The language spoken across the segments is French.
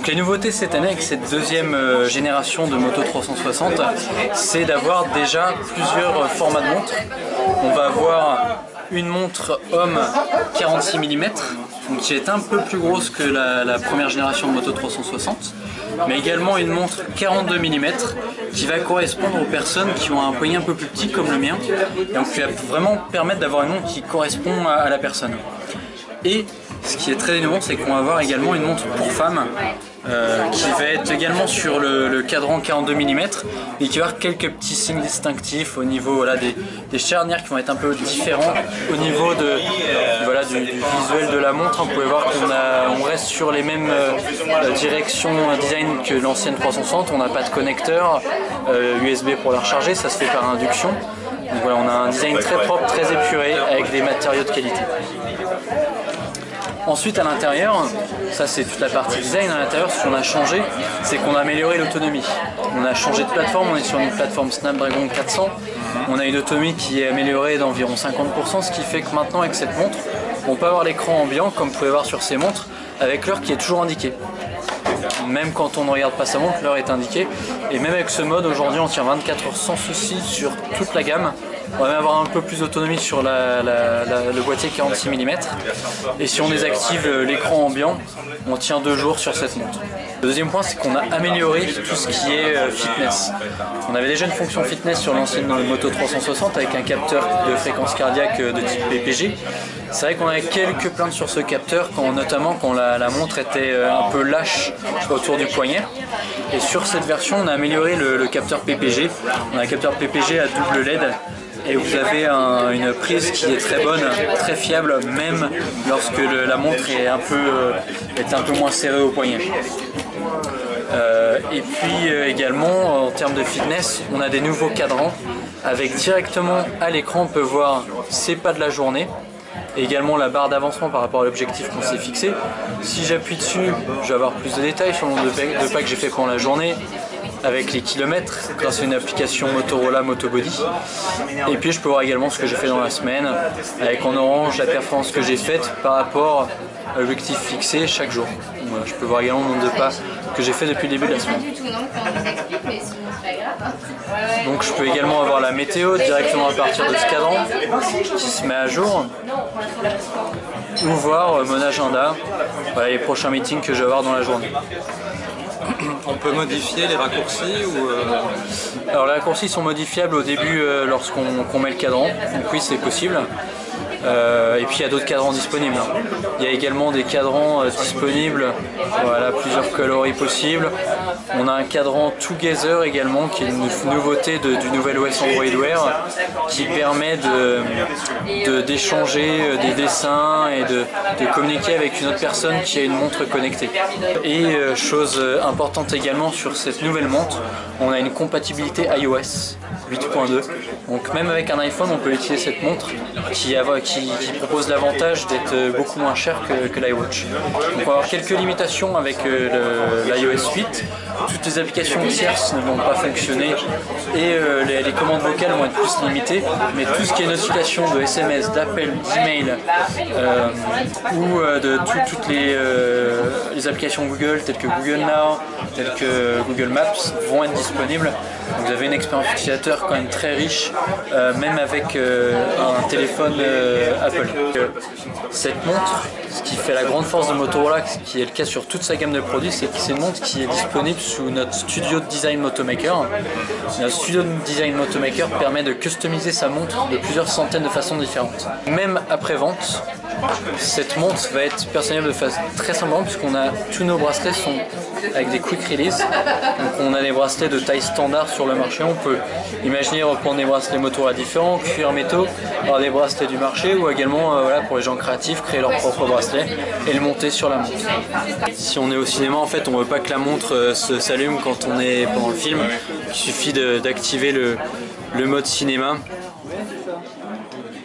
Donc les nouveautés cette année avec cette deuxième génération de Moto 360, c'est d'avoir déjà plusieurs formats de montres. On va avoir une montre homme 46 mm, donc qui est un peu plus grosse que la première génération de Moto 360, mais également une montre 42 mm qui va correspondre aux personnes qui ont un poignet un peu plus petit comme le mien, donc qui va vraiment permettre d'avoir une montre qui correspond à la personne. Et ce qui est très innovant, c'est qu'on va avoir également une montre pour femmes qui va être également sur le cadran 42 mm et qui va avoir quelques petits signes distinctifs au niveau des charnières qui vont être un peu différents. Au niveau du visuel de la montre, on peut voir qu'on reste sur les mêmes directions design que l'ancienne 360. On n'a pas de connecteur USB pour la recharger, ça se fait par induction. Donc voilà, on a un design très propre, très épuré avec des matériaux de qualité. Ensuite à l'intérieur, ça c'est toute la partie design, à l'intérieur ce qu'on a changé, c'est qu'on a amélioré l'autonomie. On a changé de plateforme, on est sur une plateforme Snapdragon 400, on a une autonomie qui est améliorée d'environ 50%, ce qui fait que maintenant avec cette montre, on peut avoir l'écran ambiant comme vous pouvez voir sur ces montres, avec l'heure qui est toujours indiquée. Même quand on ne regarde pas sa montre, l'heure est indiquée. Et même avec ce mode, aujourd'hui on tient 24 heures sans souci sur toute la gamme. On va même avoir un peu plus d'autonomie sur le boîtier 46 mm. Et si on désactive l'écran ambiant, on tient 2 jours sur cette montre. Le deuxième point, c'est qu'on a amélioré tout ce qui est fitness. On avait déjà une fonction fitness sur l'ancienne Moto 360 avec un capteur de fréquence cardiaque de type PPG. C'est vrai qu'on avait quelques plaintes sur ce capteur, notamment quand la montre était un peu lâche autour du poignet. Et sur cette version, on a amélioré le capteur PPG. On a un capteur PPG à double LED. Et vous avez une prise qui est très bonne, très fiable, même lorsque la montre est un peu moins serrée au poignet. Et puis également, en termes de fitness, on a des nouveaux cadrans avec directement à l'écran, on peut voir ses pas de la journée. Et également la barre d'avancement par rapport à l'objectif qu'on s'est fixé. Si j'appuie dessus, je vais avoir plus de détails sur le nombre de pas que j'ai fait pendant la journée, avec les kilomètres grâce à une application Motorola Motobody. Et puis je peux voir également ce que j'ai fait dans la semaine, avec en orange la performance que j'ai faite par rapport à l'objectif fixé chaque jour. Voilà, je peux voir également le nombre de pas que j'ai fait depuis le début de la semaine. Donc je peux également avoir la météo directement à partir de ce cadran qui se met à jour, ou voir mon agenda, voilà, les prochains meetings que je vais avoir dans la journée. On peut modifier les raccourcis ou Alors les raccourcis sont modifiables au début lorsqu'on met le cadran, donc oui c'est possible. Et puis il y a d'autres cadrans disponibles. Il y a également des cadrans disponibles, voilà, plusieurs coloris possibles. On a un cadran Together également qui est une nouveauté du nouvel OS Android Wear qui permet d'échanger des dessins et de communiquer avec une autre personne qui a une montre connectée. Et chose importante également sur cette nouvelle montre, on a une compatibilité iOS 8.2. Donc même avec un iPhone on peut utiliser cette montre qui propose l'avantage d'être beaucoup moins cher que l'iWatch. On va avoir quelques limitations avec l'iOS 8. Toutes les applications tierces ne vont pas fonctionner et les commandes vocales vont être plus limitées, mais tout ce qui est notification de SMS, d'appels, d'email ou de toutes les applications Google telles que Google Now, telles que Google Maps vont être disponibles. Donc vous avez une expérience utilisateur quand même très riche, même avec un téléphone Apple. Cette montre, ce qui fait la grande force de Motorola, ce qui est le cas sur toute sa gamme de produits, c'est que c'est une montre qui est disponible sous notre studio de design Motomaker. Notre studio de design Motomaker permet de customiser sa montre de plusieurs centaines de façons différentes. Même après vente, cette montre va être personnalisable de façon très simplement puisqu'on a tous nos bracelets sont avec des quick release. Donc on a des bracelets de taille standard sur le marché. On peut imaginer reprendre des bracelets Motorola différents, cuir métaux, avoir des bracelets du marché ou également voilà, pour les gens créatifs créer leur propre bracelet et le monter sur la montre. Si on est au cinéma, en fait on veut pas que la montre s'allume quand on est pendant le film. Il suffit d'activer le mode cinéma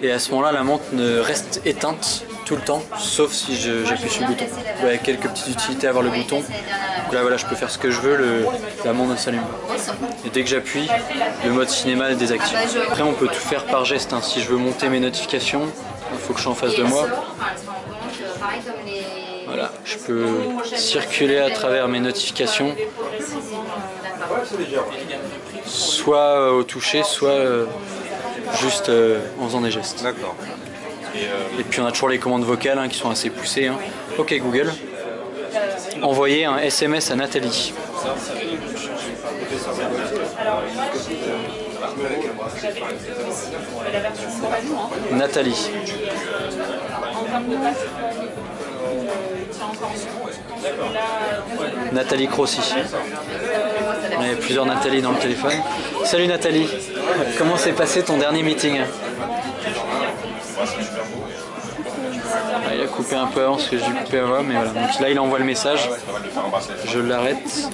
et à ce moment là la montre reste éteinte tout le temps, sauf si j'appuie sur le bouton. Il y a quelques petites utilités à avoir le bouton. Donc là voilà, je peux faire ce que je veux, la montre ne s'allume pas. Et dès que j'appuie, le mode cinéma est désactivé. Après on peut tout faire par geste, hein. Si je veux monter mes notifications, il faut que je sois en face de moi. Voilà, je peux circuler à travers mes notifications, soit au toucher, soit juste en faisant des gestes. D'accord. Et puis on a toujours les commandes vocales qui sont assez poussées. Ok Google, envoyer un SMS à Nathalie. Nathalie. Nathalie Crossi. Il y a plusieurs Nathalie dans le téléphone. Salut Nathalie, comment s'est passé ton dernier meeting? Il a coupé un peu avant parce que j'ai coupé avant, mais voilà. Donc là il envoie le message. Je l'arrête.